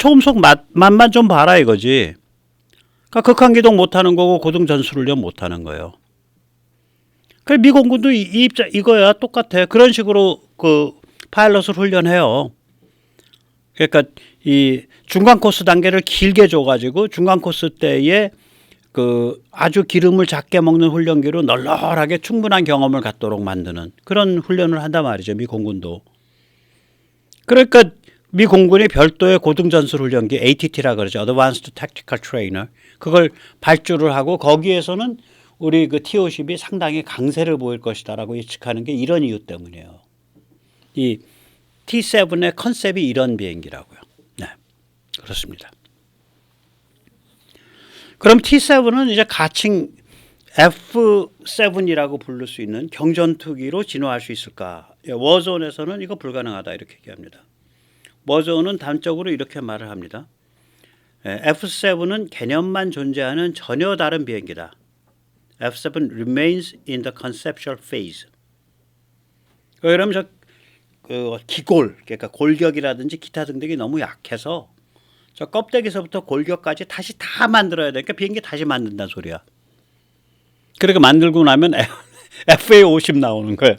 초음속 맛만 좀 봐라 이거지. 그러니까 극한 기동 못하는 거고 고등 전술훈련 못하는 거예요. 그래 미 공군도 이 입장 이거야 똑같아. 그런 식으로 그 파일럿을 훈련해요. 그러니까 이 중간 코스 단계를 길게 줘가지고 중간 코스 때에 그 아주 기름을 작게 먹는 훈련기로 널널하게 충분한 경험을 갖도록 만드는 그런 훈련을 한단 말이죠. 미 공군도. 그러니까 미 공군이 별도의 고등 전술 훈련기 ATT라 그러죠. Advanced Tactical Trainer. 그걸 발주를 하고 거기에서는 우리 그 T-50이 상당히 강세를 보일 것이다라고 예측하는 게 이런 이유 때문이에요. 이 T7의 컨셉이 이런 비행기라고요. 네, 그렇습니다. 그럼 T7은 이제 가칭 F7이라고 부를 수 있는 경전투기로 진화할 수 있을까? 워존에서는 이거 불가능하다 이렇게 얘기합니다. 워존은 단적으로 이렇게 말을 합니다. F7은 개념만 존재하는 전혀 다른 비행기다. F7 remains in the conceptual phase. 그러면 저 기골, 그러니까 골격이라든지 기타 등등이 너무 약해서 저 껍데기서부터 골격까지 다시 다 만들어야 되니까 비행기 다시 만든다는 소리야. 그러니까 만들고 나면 FA50 나오는 거예요.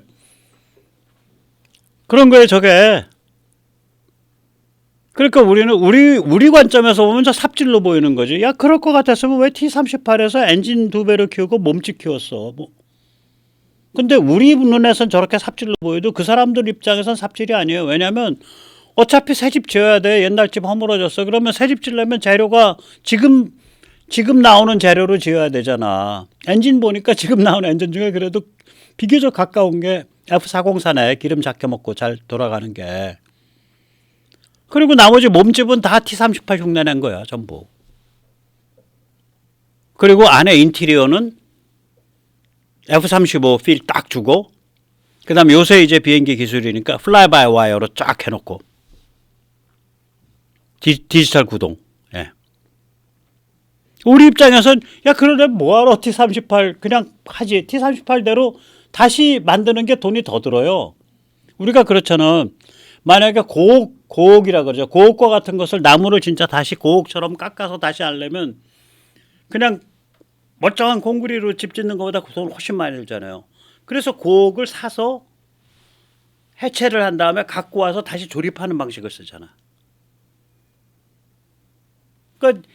그런 거예요, 저게. 그러니까 우리는 우리 관점에서 보면 저 삽질로 보이는 거지. 야, 그럴 것 같았으면 왜 T38에서 엔진 2배를 키우고 몸집 키웠어. 뭐. 근데 우리 눈에선 저렇게 삽질로 보여도 그 사람들 입장에선 삽질이 아니에요. 왜냐하면 어차피 새 집 지어야 돼. 옛날 집 허물어졌어. 그러면 새 집 지려면 재료가 지금 나오는 재료로 지어야 되잖아. 엔진 보니까 지금 나오는 엔진 중에 그래도 비교적 가까운 게 F404네. 기름 작게 먹고 잘 돌아가는 게. 그리고 나머지 몸집은 다 T38 흉내낸 거야. 전부. 그리고 안에 인테리어는 F-35 필 딱 주고 그 다음에 요새 이제 비행기 기술이니까 플라이 바이 와이어로 쫙 해놓고 디지털 구동. 예. 우리 입장에선 야 그러려면 뭐하러 T-38 그냥 하지. T-38대로 다시 만드는 게 돈이 더 들어요. 우리가 그렇잖아. 만약에 고옥이라 그러죠. 고옥과 같은 것을 나무를 진짜 다시 고옥처럼 깎아서 다시 하려면 그냥 멀쩡한 콘크리트로 집 짓는 것보다 돈 훨씬 많이 들잖아요. 그래서 고옥을 사서 해체를 한 다음에 갖고 와서 다시 조립하는 방식을 쓰잖아. 그러니까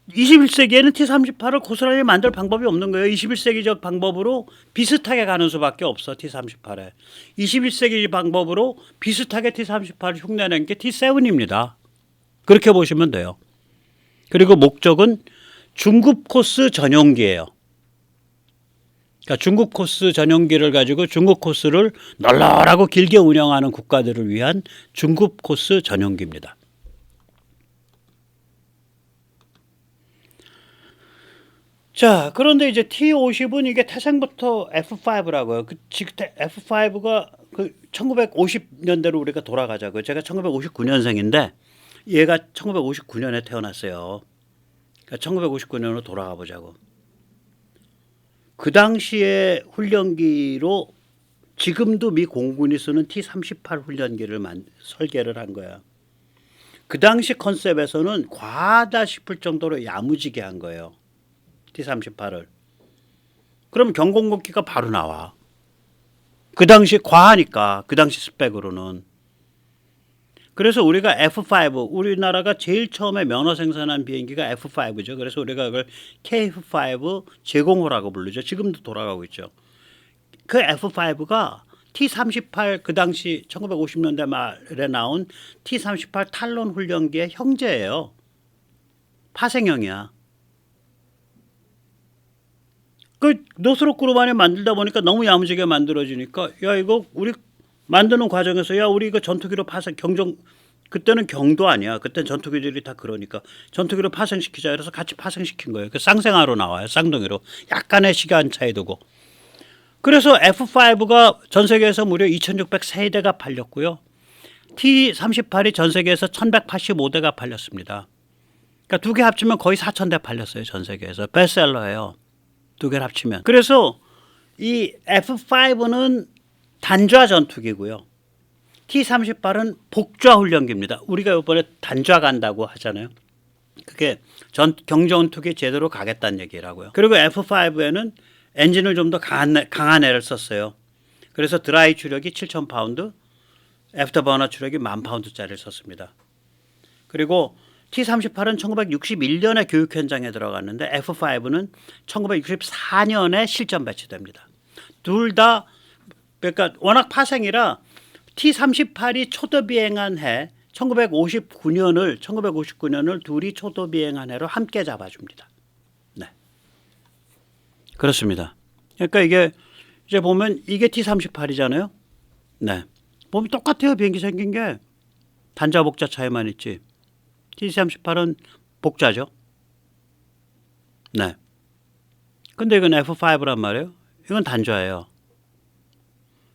21세기에는 T-38을 고스란히 만들 방법이 없는 거예요. 21세기적 방법으로 비슷하게 가는 수밖에 없어. T-38에. 21세기 방법으로 비슷하게 T-38을 흉내낸 게 T-7입니다. 그렇게 보시면 돼요. 그리고 목적은 중급 코스 전용기예요. 그러니까 중급 코스 전용기를 가지고 중급 코스를 널널하고 길게 운영하는 국가들을 위한 중급 코스 전용기입니다. 자, 그런데 이제 T-50은 이게 태생부터 F5라고요. F5가 그 1950년대로 우리가 돌아가자고요. 제가 1959년생인데 얘가 1959년에 태어났어요. 그러니까 1959년으로 돌아가 보자고. 그 당시에 훈련기로 지금도 미 공군이 쓰는 T-38 훈련기를 설계를 한 거야. 그 당시 컨셉에서는 과하다 싶을 정도로 야무지게 한 거예요. T-38을. 그럼 경공급기가 바로 나와. 그 당시 과하니까 그 당시 스펙으로는. 그래서 우리가 F5 우리나라가 제일 처음에 면허 생산한 비행기가 F5죠. 그래서 우리가 그걸 KF5 제공호라고 부르죠. 지금도 돌아가고 있죠. 그 F5가 T-38 그 당시 1950년대 말에 나온 T-38 탈론 훈련기의 형제예요. 파생형이야. 그 노스로크루반에 만들다 보니까 너무 야무지게 만들어지니까 야 이거 우리 만드는 과정에서 야 우리 이거 전투기로 파생 그때는 경도 아니야. 그때는 전투기들이 다 그러니까 전투기로 파생시키자 그래서 같이 파생시킨 거예요. 그 쌍생아로 나와요. 쌍둥이로. 약간의 시간 차이 두고. 그래서 F5가 전 세계에서 무려 2603대가 팔렸고요. T-38이 전 세계에서 1185대가 팔렸습니다. 그러니까 두 개 합치면 거의 4000대 팔렸어요. 전 세계에서. 베스트셀러예요. 두 개를 합치면. 그래서 이 F5는 단좌 전투기고요. T-38은 복좌 훈련기입니다. 우리가 이번에 단좌 간다고 하잖아요. 그게 경전 투기 제대로 가겠다는 얘기라고요. 그리고 F5에는 엔진을 좀 더 강한 애를 썼어요. 그래서 드라이 추력이 7,000파운드, 애프터버너 추력이 10,000파운드짜리를 썼습니다. 그리고 T-38은 1961년에 교육 현장에 들어갔는데 F5는 1964년에 실전 배치됩니다. 둘 다 그러니까 워낙 파생이라 T-38이 초도 비행한 해 1959년을 둘이 초도 비행한 해로 함께 잡아줍니다. 네, 그렇습니다. 그러니까 이게 이제 보면 이게 T-38이잖아요. 네, 보면 똑같아요. 비행기 생긴 게 단자 복자 차이만 있지. T-38은 복자죠. 네. 근데 이건 F5란 말이에요. 이건 단자예요.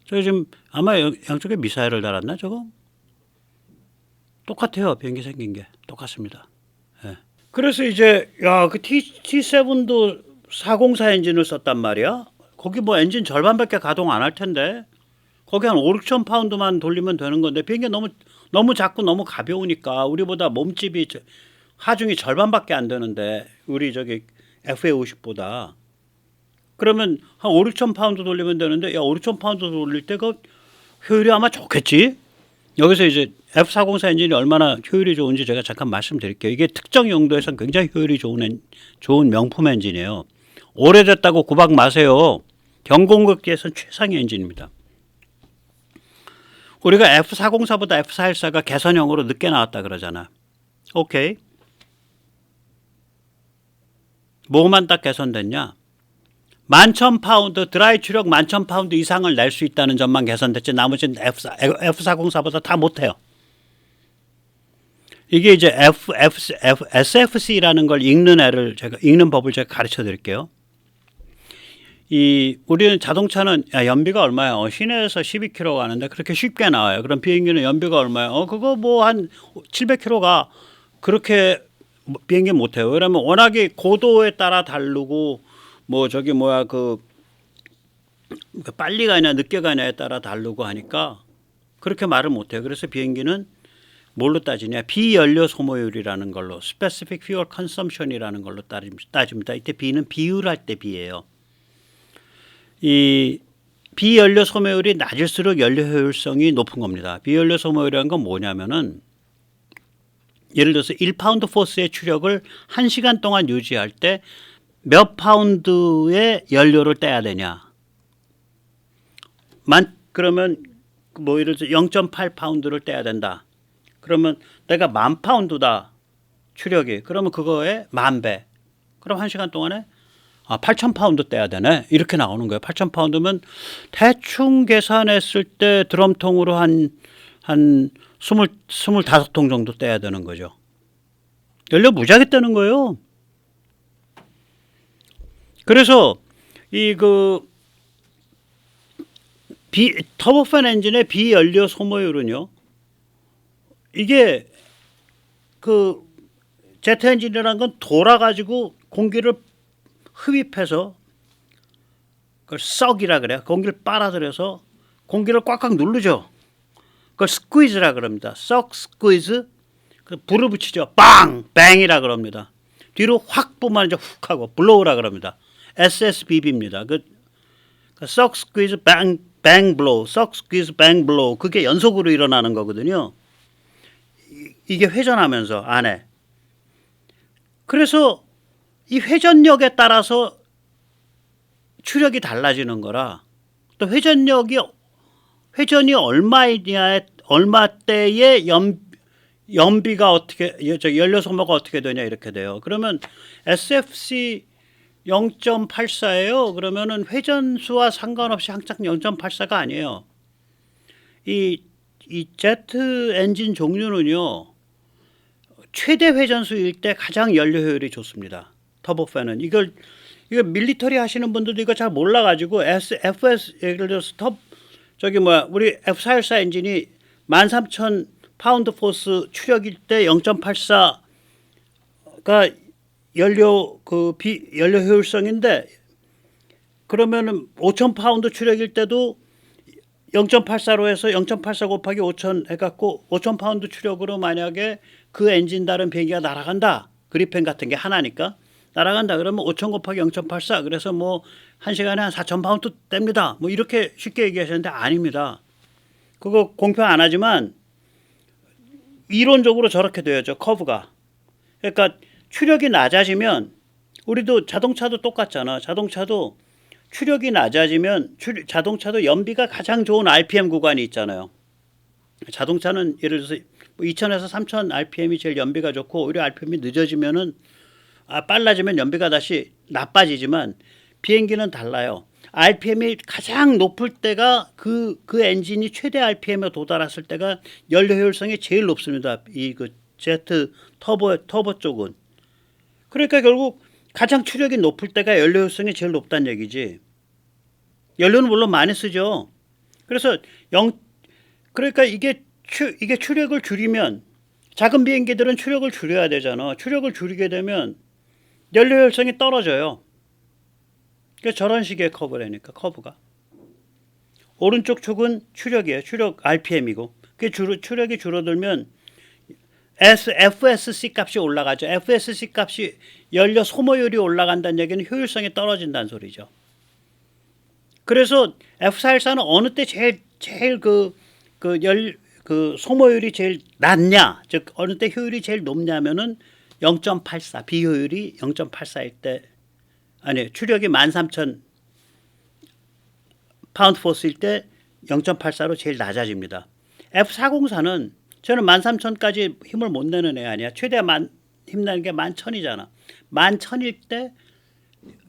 저기 지금 아마 양쪽에 미사일을 달았나 저거? 똑같아요. 비행기 생긴 게 똑같습니다. 네. 그래서 이제 그 T7도 404 엔진을 썼단 말이야. 거기 뭐 엔진 절반밖에 가동 안 할 텐데 거기 한 5,6천 파운드만 돌리면 되는 건데 비행기 너무 작고 너무 가벼우니까 우리보다 몸집이 하중이 절반밖에 안 되는데 우리 저기 FA50보다 그러면 한 5,6천 파운드 돌리면 되는데 5,6천 파운드 돌릴 때 그 효율이 아마 좋겠지. 여기서 이제 F404 엔진이 얼마나 효율이 좋은지 제가 잠깐 말씀드릴게요. 이게 특정 용도에서 굉장히 효율이 좋은 명품 엔진이에요. 오래됐다고 구박 마세요. 경공급기에서는 최상의 엔진입니다. 우리가 F404보다 F414가 개선형으로 늦게 나왔다 그러잖아. 오케이. 뭐만 딱 개선됐냐? 11,000파운드 드라이 추력 11,000파운드 이상을 낼 수 있다는 점만 개선됐지 나머지는 F404보다 다 못해요. 이게 이제 SFC라는 걸 읽는 법을 제가 가르쳐 드릴게요. 우리는 자동차는 연비가 얼마야? 시내에서 12km 가는데 그렇게 쉽게 나와요. 그럼 비행기는 연비가 얼마야? 그거 뭐 한 700km가 그렇게 비행기 못 해요. 왜냐면 워낙에 고도에 따라 다르고 뭐 저기 빨리 가냐 늦게 가냐에 따라 다르고 하니까 그렇게 말을 못 해요. 그래서 비행기는 뭘로 따지냐? 비연료 소모율이라는 걸로 Specific Fuel Consumption이라는 걸로 따집니다. 이때 B는 비율할 때 B예요. 이 비연료 소모율이 낮을수록 연료 효율성이 높은 겁니다. 비연료 소모율이라는 건 뭐냐면은 예를 들어서 1파운드 포스의 추력을 1시간 동안 유지할 때 몇 파운드의 연료를 떼야 되냐. 그러면 뭐 예를 들어서 0.8파운드를 떼야 된다. 그러면 내가 10,000파운드다. 추력이. 그러면 그거에 10,000배. 그럼 1시간 동안에 8,000파운드 떼야 되네. 이렇게 나오는 거예요. 8,000파운드면 대충 계산했을 때 드럼통으로 한 25통 정도 떼야 되는 거죠. 연료 무지하게 떼는 거예요. 그래서 터보팬 엔진의 비연료 소모율은요. 이게 제트 엔진이라는 건 돌아가지고 공기를 흡입해서 그걸 썩이라 그래요. 공기를 빨아들여서 공기를 꽉꽉 누르죠. 그걸 스퀴즈라 그럽니다. 썩 스퀴즈. 불을 붙이죠. 빵! 뱅이라 그럽니다. 뒤로 확 뿜으면 이제 훅 하고 블로우라 그럽니다. SSBB입니다. 썩 스퀴즈 뱅 블로우. 썩 스퀴즈 뱅 블로우. 그게 연속으로 일어나는 거거든요. 이게 회전하면서 안에. 그래서 이 회전력에 따라서 추력이 달라지는 거라 또 회전이 얼마때의 연비가 어떻게 연료 소모가 어떻게 되냐 이렇게 돼요. 그러면 SFC 0.84예요. 그러면은 회전수와 상관없이 항상 0.84가 아니에요. 이 제트 엔진 종류는요. 최대 회전수일 때 가장 연료 효율이 좋습니다. 터보팬은 이거 밀리터리 하시는 분들도 이거 잘 몰라가지고 예를 들어서 우리 F414 엔진이 13,000 파운드 포스 추력일 때 0.84가 연료 효율성인데 그러면은 5,000 파운드 추력일 때도 0.84로 해서 0.84 곱하기 5,000 해갖고 5,000 파운드 추력으로 만약에 그 엔진 다른 비행기가 날아간다. 그리펜 같은 게 하나니까 날아간다. 그러면 5,000 곱하기 0.84 그래서 뭐 1시간에 한 4,000 파운드 뗍니다. 뭐 이렇게 쉽게 얘기하셨는데 아닙니다. 그거 공표 안 하지만 이론적으로 저렇게 돼야죠. 커브가. 그러니까 추력이 낮아지면 우리도 자동차도 똑같잖아. 자동차도 추력이 낮아지면 자동차도 연비가 가장 좋은 RPM 구간이 있잖아요. 자동차는 예를 들어서 2000에서 3000 RPM이 제일 연비가 좋고 오히려 RPM이 늦어지면은 빨라지면 연비가 다시 나빠지지만 비행기는 달라요. RPM이 가장 높을 때가 그 엔진이 최대 RPM에 도달했을 때가 연료 효율성이 제일 높습니다. 이 그 제트 터보 쪽은. 그러니까 결국 가장 추력이 높을 때가 연료 효율성이 제일 높다는 얘기지. 연료는 물론 많이 쓰죠. 그래서 그러니까 이게 추력을 줄이면 작은 비행기들은 추력을 줄여야 되잖아. 추력을 줄이게 되면 연료 효율성이 떨어져요. 그러니까 저런 식의 커브라니까 커브가. 오른쪽 축은 추력이에요. 추력 RPM이고. 그 추력이 줄어들면 FSC 값이 올라가죠. FSC 값이 연료 소모율이 올라간다는 얘기는 효율성이 떨어진다는 소리죠. 그래서 F414는 어느 때 제일 소모율이 제일 낮냐, 즉 어느 때 효율이 제일 높냐면은 0.84 비효율이 0.84일 때 아니 추력이 13,000 파운드 포스일 때 0.84로 제일 낮아집니다. F404는 저는 13,000까지 힘을 못 내는 애 아니야. 최대 힘내는 게 11,000이잖아. 11,000일 때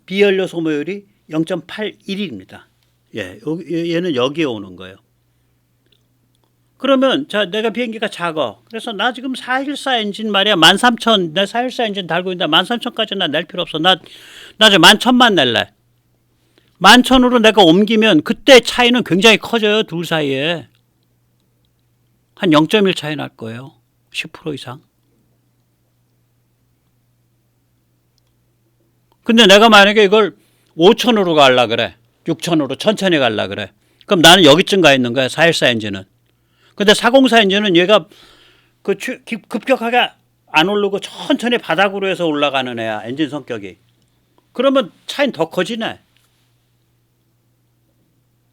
비연료 소모율이 0.81입니다. 예, 얘는 여기에 오는 거예요. 그러면 자 내가 비행기가 작아. 그래서 나 지금 414 엔진 말이야. 13,000 내 414 엔진 달고 있는데 13,000까지 나 낼 필요 없어. 나 저 11,000만 낼래. 11,000으로 내가 옮기면 그때 차이는 굉장히 커져요. 둘 사이에. 한 0.1 차이 날 거예요. 10% 이상. 근데 내가 만약에 이걸 5,000으로 갈라 그래. 6,000으로 천천히 갈라 그래. 그럼 나는 여기쯤 가 있는 거야. 414 엔진은. 근데 404 엔진은 얘가 급격하게 안 오르고 천천히 바닥으로 해서 올라가는 애야. 엔진 성격이. 그러면 차이는 더 커지네.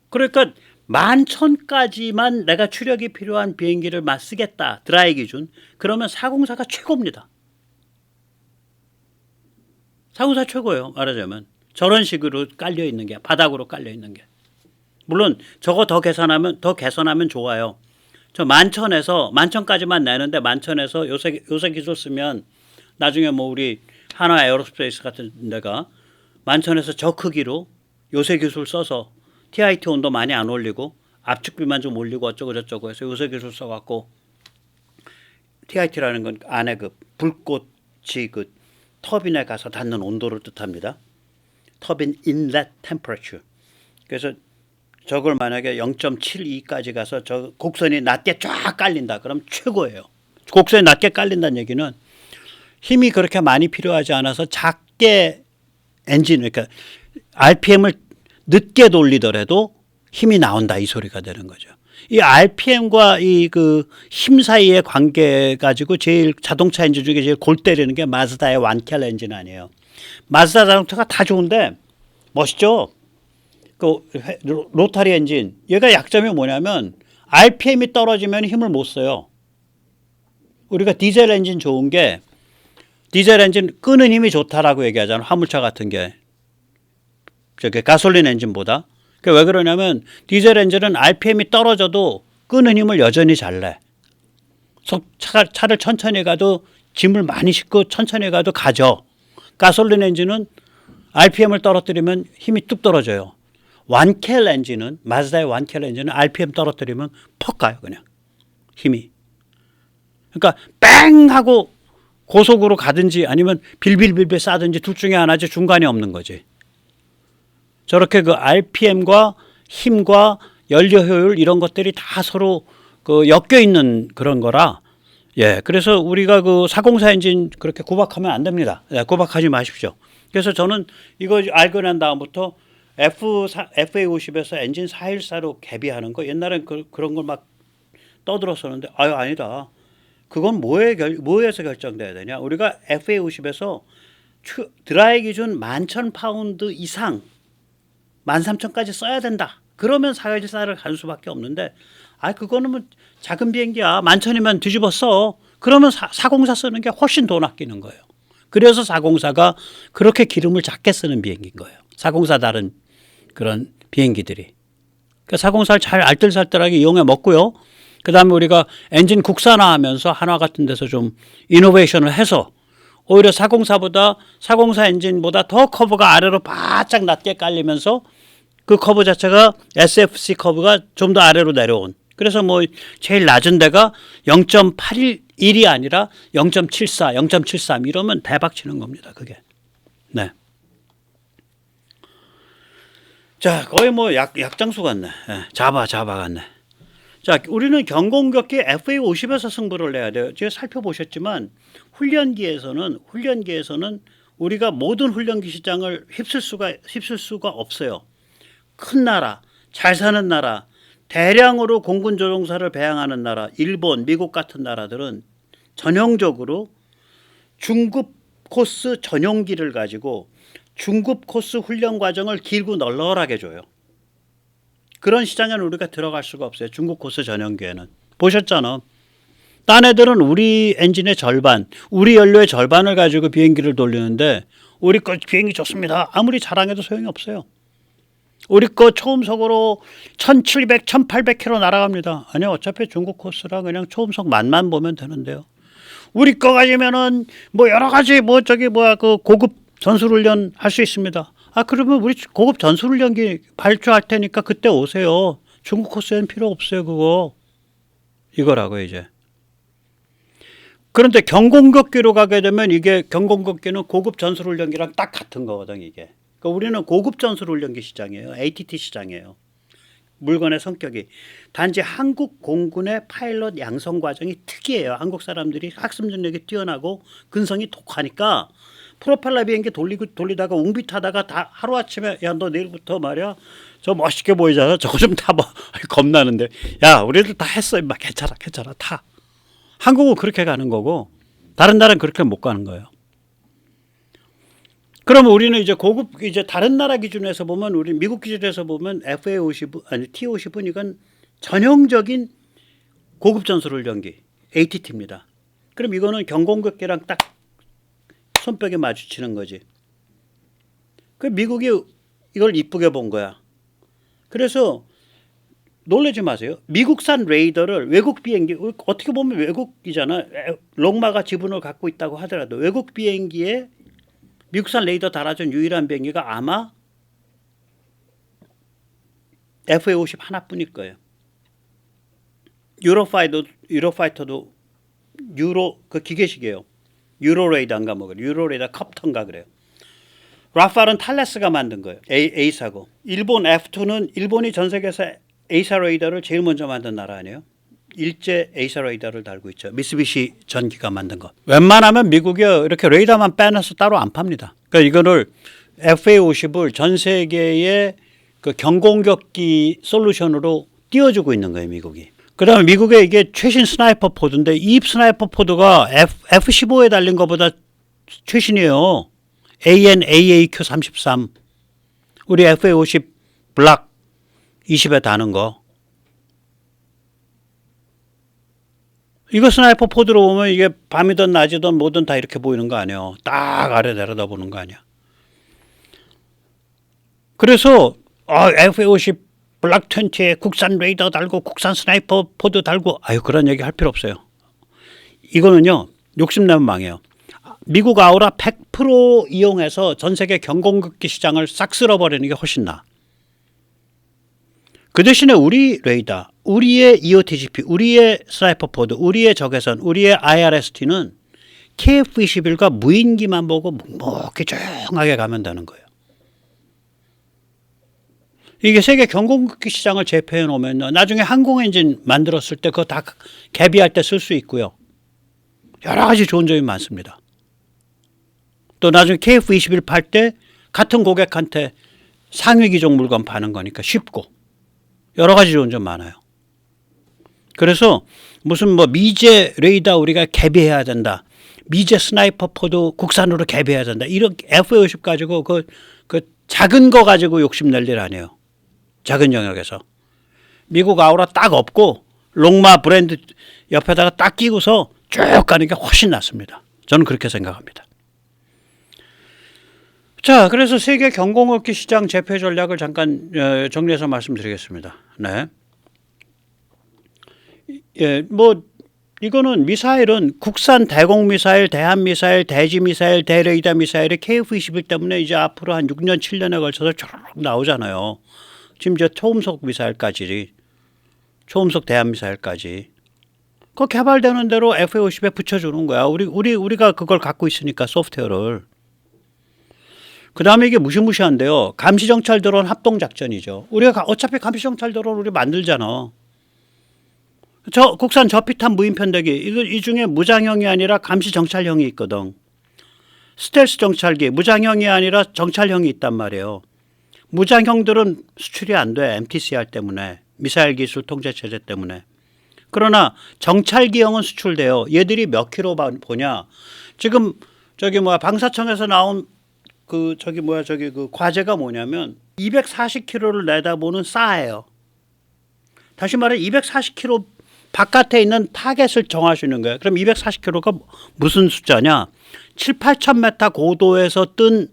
그러니까 11,000까지만 내가 추력이 필요한 비행기를 쓰겠다. 드라이 기준. 그러면 404가 최고입니다. 404 최고예요. 말하자면. 저런 식으로 깔려 있는 게 바닥으로 깔려 있는 게. 물론 저거 더 개선하면 좋아요. 저 11,000까지만 내는데 11,000에서 요새 기술 쓰면 나중에 뭐 우리 하나 에어로스페이스 같은 데가 11,000에서 저 크기로 요새 기술 써서 TIT 온도 많이 안 올리고 압축비만 좀 올리고 어쩌고 저쩌고 해서 요새 기술 써갖고 TIT라는 건 안에 그 불꽃이 그 터빈에 가서 닿는 온도를 뜻합니다. 터빈 인렛 템퍼러처. 그래서 저걸 만약에 0.72까지 가서 저 곡선이 낮게 쫙 깔린다. 그럼 최고예요. 곡선이 낮게 깔린다는 얘기는 힘이 그렇게 많이 필요하지 않아서 작게 엔진 그러니까 RPM을 늦게 돌리더라도 힘이 나온다 이 소리가 되는 거죠. 이 RPM과 이 그 힘 사이의 관계 가지고 제일 자동차 엔진 중에 제일 골 때리는 게 마즈다의 완켈 엔진 아니에요. 마즈다 자동차가 다 좋은데 멋있죠. 그 로타리 엔진 얘가 약점이 뭐냐면 RPM이 떨어지면 힘을 못 써요. 우리가 디젤 엔진 좋은 게 디젤 엔진 끄는 힘이 좋다라고 얘기하잖아요. 화물차 같은 게 저게 가솔린 엔진보다. 왜 그러냐면 디젤 엔진은 RPM이 떨어져도 끄는 힘을 여전히 잘 내. 차를 천천히 가도 짐을 많이 싣고 천천히 가도 가죠. 가솔린 엔진은 RPM을 떨어뜨리면 힘이 뚝 떨어져요. 완켈 엔진은 마즈다의 완켈 엔진은 RPM 떨어뜨리면 퍽 가요 그냥 힘이. 그러니까 뺑 하고 고속으로 가든지 아니면 빌빌빌빌 싸든지 둘 중에 하나지 중간이 없는 거지. 저렇게 그 RPM과 힘과 연료 효율 이런 것들이 다 서로 그 엮여 있는 그런 거라. 예, 그래서 우리가 그 404 엔진 그렇게 구박하면 안 됩니다. 예, 구박하지 마십시오. 그래서 저는 이거 알고 난 다음부터 FA50에서 엔진 414로 개비하는 거 옛날엔 그런 걸 막 떠들었었는데 아니다. 그건 뭐에서 결정돼야 되냐? 우리가 FA50에서 드라이 기준 11,000파운드 이상 13,000까지 써야 된다. 그러면 414를 갈 수밖에 없는데 그거는 뭐 작은 비행기야. 11,000이면 뒤집었어. 그러면 404 쓰는 게 훨씬 돈 아끼는 거예요. 그래서 404가 그렇게 기름을 작게 쓰는 비행기인 거예요. 404 다른 그런 비행기들이. 그러니까 404를 잘 알뜰살뜰하게 이용해 먹고요. 그 다음에 우리가 엔진 국산화하면서 한화 같은 데서 좀 이노베이션을 해서 오히려 404 엔진보다 더 커브가 아래로 바짝 낮게 깔리면서 그 커브 자체가 SFC 커브가 좀 더 아래로 내려온. 그래서 뭐 제일 낮은 데가 0.811이 아니라 0.74, 0.73 이러면 대박 치는 겁니다. 그게. 네. 자, 거의 뭐 약장수 같네. 네, 자바 같네. 자, 우리는 경공격기 FA50에서 승부를 내야 돼요. 제가 살펴보셨지만 훈련기에서는 우리가 모든 훈련기 시장을 휩쓸 수가 없어요. 큰 나라, 잘 사는 나라, 대량으로 공군 조종사를 배양하는 나라, 일본, 미국 같은 나라들은 전형적으로 중급 코스 전용기를 가지고 중급 코스 훈련 과정을 길고 널널하게 줘요. 그런 시장에는 우리가 들어갈 수가 없어요. 중급 코스 전용기에는. 보셨잖아. 딴 애들은 우리 엔진의 절반, 우리 연료의 절반을 가지고 비행기를 돌리는데 우리 거 비행기 좋습니다. 아무리 자랑해도 소용이 없어요. 우리 거 초음속으로 1700, 1800km 날아갑니다. 아니요. 어차피 중국 코스라 그냥 초음속 만만 보면 되는데요. 우리 거 가지면은 뭐 여러 가지 그 고급 전술훈련 할 수 있습니다. 그러면 우리 고급 전술훈련기 발주할 테니까 그때 오세요. 중국 코스엔 필요 없어요. 그거. 이거라고 이제. 그런데 경공격기로 가게 되면 이게 경공격기는 고급 전술훈련기랑 딱 같은 거거든 이게. 그러니까 우리는 고급 전술훈련기 시장이에요. ATT 시장이에요. 물건의 성격이. 단지 한국 공군의 파일럿 양성 과정이 특이해요. 한국 사람들이 학습 능력이 뛰어나고 근성이 독하니까 프로펠러 비행기 돌리다가 웅비 타다가 다 하루아침에 야 너 내일부터 말이야 저 멋있게 보이잖아. 저거 좀 타봐. 겁나는데 야 우리들 다 했어. 임마 괜찮아 타. 한국은 그렇게 가는 거고 다른 나라는 그렇게 못 가는 거예요. 그러면 우리는 이제 고급 이제 다른 나라 기준에서 보면 우리 미국 기준에서 보면 FA50 아니 T50은 이건 전형적인 고급 전술훈련기 ATT입니다. 그럼 이거는 경공격기랑 딱 손뼉에 마주치는 거지. 그 미국이 이걸 이쁘게 본 거야. 그래서 놀라지 마세요. 미국산 레이더를 외국 비행기 어떻게 보면 외국이잖아. 롱마가 지분을 갖고 있다고 하더라도 외국 비행기에 미국산 레이더 달아준 유일한 비행기가 아마 FA50 하나뿐일 거예요. 유로파이터도 그 기계식이에요. 유로레이더인가 유로레이더 컵터인가 그래요. 라팔은 탈레스가 만든 거예요. A사고. 일본 F2는 일본이 전 세계에서 A사 레이더를 제일 먼저 만든 나라 아니에요? 일제 A사 레이더를 달고 있죠. 미쓰비시 전기가 만든 거. 웬만하면 미국이 이렇게 레이더만 빼놔서 따로 안 팝니다. 그러니까 이거를 FA50을 전 세계의 그 경공격기 솔루션으로 띄워주고 있는 거예요, 미국이. 그 다음에 미국의 이게 최신 스나이퍼 포드인데 이 스나이퍼 포드가 F-15에 달린 것보다 최신이에요. AN/AAQ-33. 우리 FA50 블락 20에 다는 거. 이거 스나이퍼 포드로 보면 이게 밤이든 낮이든 뭐든 다 이렇게 보이는 거 아니에요. 딱 아래 내려다 보는 거 아니야. 그래서 FA50 블락 20에 국산 레이더 달고 국산 스나이퍼 포드 달고 그런 얘기 할 필요 없어요. 이거는요. 욕심내면 망해요. 미국 아우라 100% 이용해서 전 세계 경공격기 시장을 싹 쓸어버리는 게 훨씬 나아. 그 대신에 우리 레이더, 우리의 EOTGP, 우리의 스나이퍼 포드, 우리의 적외선, 우리의 IRST는 KF-21과 무인기만 보고 묵묵히 조용하게 가면 되는 거예요. 이게 세계 경공격기 시장을 제패해 놓으면 나중에 항공엔진 만들었을 때 그거 다 개비할 때 쓸 수 있고요. 여러 가지 좋은 점이 많습니다. 또 나중에 KF-21 팔 때 같은 고객한테 상위 기종 물건 파는 거니까 쉽고 여러 가지 좋은 점 많아요. 그래서 무슨 뭐 미제 레이더 우리가 개비해야 된다. 미제 스나이퍼 포도 국산으로 개비해야 된다. 이런 F-50 가지고 그 작은 거 가지고 욕심낼 일 아니에요. 작은 영역에서. 미국 아우라 딱 없고 롱마 브랜드 옆에다가 딱 끼고서 쭉 가는 게 훨씬 낫습니다. 저는 그렇게 생각합니다. 자, 그래서 세계 경공업기 시장 재패 전략을 잠깐 정리해서 말씀드리겠습니다. 네. 예, 뭐 이거는 미사일은 국산 대공 미사일, 대한 미사일, 대지 미사일, 대레이더 미사일이 KF-21 때문에 이제 앞으로 한 6년, 7년에 걸쳐서 쭉 나오잖아요. 지금 저 초음속 미사일까지, 초음속 대한 미사일까지. 그 개발되는 대로 F-50에 붙여주는 거야. 우리가 그걸 갖고 있으니까 소프트웨어를. 그 다음에 이게 무시무시한데요. 감시정찰 드론 합동작전이죠. 우리가 어차피 감시정찰 드론 우리 만들잖아. 저 국산 저피탄 무인 편대기 이 중에 무장형이 아니라 감시정찰형이 있거든. 스텔스 정찰기 무장형이 아니라 정찰형이 있단 말이에요. 무장형들은 수출이 안 돼. MTCR 때문에 미사일 기술 통제 체제 때문에. 그러나 정찰기형은 수출돼요. 얘들이 몇 킬로 보냐? 지금 방사청에서 나온 그 과제가 뭐냐면 240km를 내다보는 쏴예요. 다시 말해 240km 바깥에 있는 타겟을 정할 수 있는 거예요. 그럼 240km가 무슨 숫자냐? 7, 8,000m 고도에서 뜬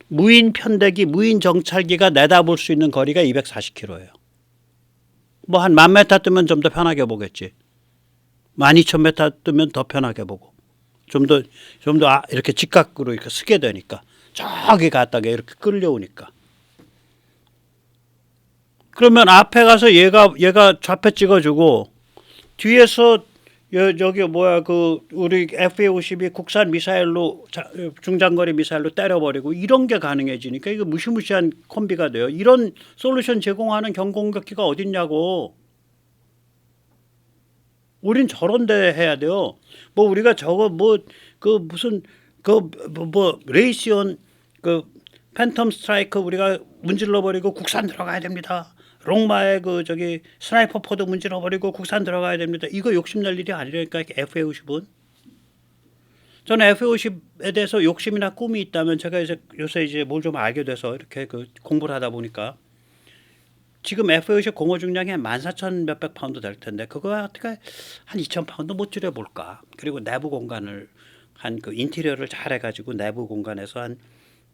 무인 편대기, 무인 정찰기가 내다볼 수 있는 거리가 240km예요. 뭐 한 10,000m 뜨면 좀 더 편하게 보겠지. 12,000m 뜨면 더 편하게 보고. 좀 더 이렇게 직각으로 이렇게 쓰게 되니까. 저기 갔다가 이렇게 끌려오니까. 그러면 앞에 가서 얘가 좌표 찍어주고 뒤에서 우리 F-52 국산 미사일로 중장거리 미사일로 때려버리고 이런 게 가능해지니까 이거 무시무시한 콤비가 돼요. 이런 솔루션 제공하는 경공격기가 어딨냐고. 우린 저런 데 해야 돼요. 뭐 우리가 저거 레이시온 팬텀 스트라이크 우리가 문질러버리고 국산 들어가야 됩니다. 롱마의 스나이퍼 포도 문질러버리고 국산 들어가야 됩니다. 이거 욕심낼 일이 아니라니까 F-50은. 저는 F-50에 대해서 욕심이나 꿈이 있다면 제가 요새 뭘 좀 알게 돼서 이렇게 공부를 하다 보니까 지금 F-50 공호 중량이 한 14,000 몇백 파운드 될 텐데 그거 어떻게 한 2,000 파운드 못 줄여볼까. 그리고 내부 공간을 인테리어를 잘 해가지고 내부 공간에서 한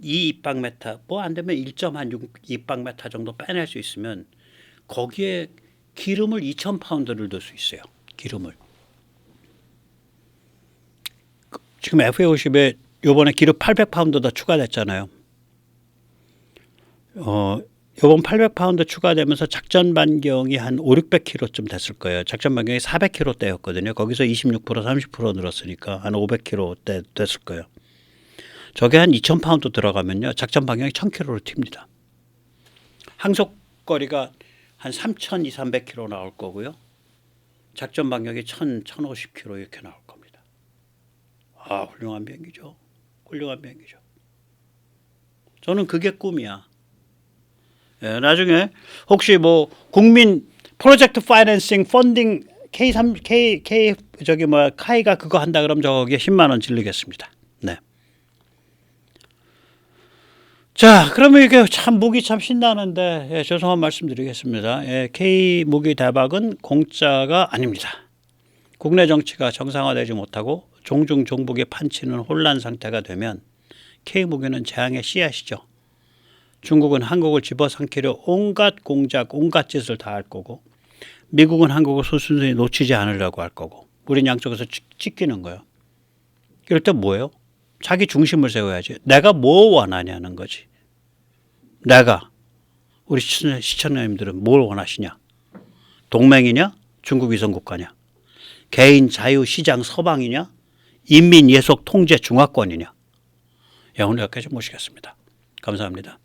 2입방메타 뭐 안 되면 1.6 입방메타 정도 빼낼 수 있으면 거기에 기름을 2,000파운드를 넣을 수 있어요. 기름을. 지금 F-50에 요번에 기름 800파운드 더 추가됐잖아요. 요번 800파운드 추가되면서 작전 반경이 한 500-600km쯤 됐을 거예요. 작전 반경이 400km대였거든요. 거기서 26% 30% 늘었으니까 한 500km대 됐을 거예요. 저게 한 2,000파운드 들어가면요. 작전 방향이 1,000km로 튑니다. 항속거리가 한 3,200-300km 나올 거고요. 작전 방향이 1,050km 이렇게 나올 겁니다. 아, 훌륭한 비행기죠. 훌륭한 비행기죠. 저는 그게 꿈이야. 예, 나중에 혹시 뭐 국민 프로젝트 파이낸싱 펀딩 카이가 그거 한다 그러면 저기에 10만 원 질르겠습니다. 네. 자, 그러면 이게 참 무기 참 신나는데 예, 죄송한 말씀 드리겠습니다. 예, K 무기 대박은 공짜가 아닙니다. 국내 정치가 정상화되지 못하고 종중 종북이 판치는 혼란 상태가 되면 K 무기는 재앙의 씨앗이죠. 중국은 한국을 집어삼키려 온갖 공작, 온갖 짓을 다 할 거고 미국은 한국을 순순히 놓치지 않으려고 할 거고 우린 양쪽에서 찢기는 거예요. 이럴 때 뭐예요? 자기 중심을 세워야지. 내가 뭐 원하냐는 거지. 내가 우리 시청자님들은 뭘 원하시냐? 동맹이냐? 중국 위성국가냐? 개인 자유 시장 서방이냐? 인민 예속 통제 중화권이냐? 예, 오늘 여기까지 모시겠습니다. 감사합니다.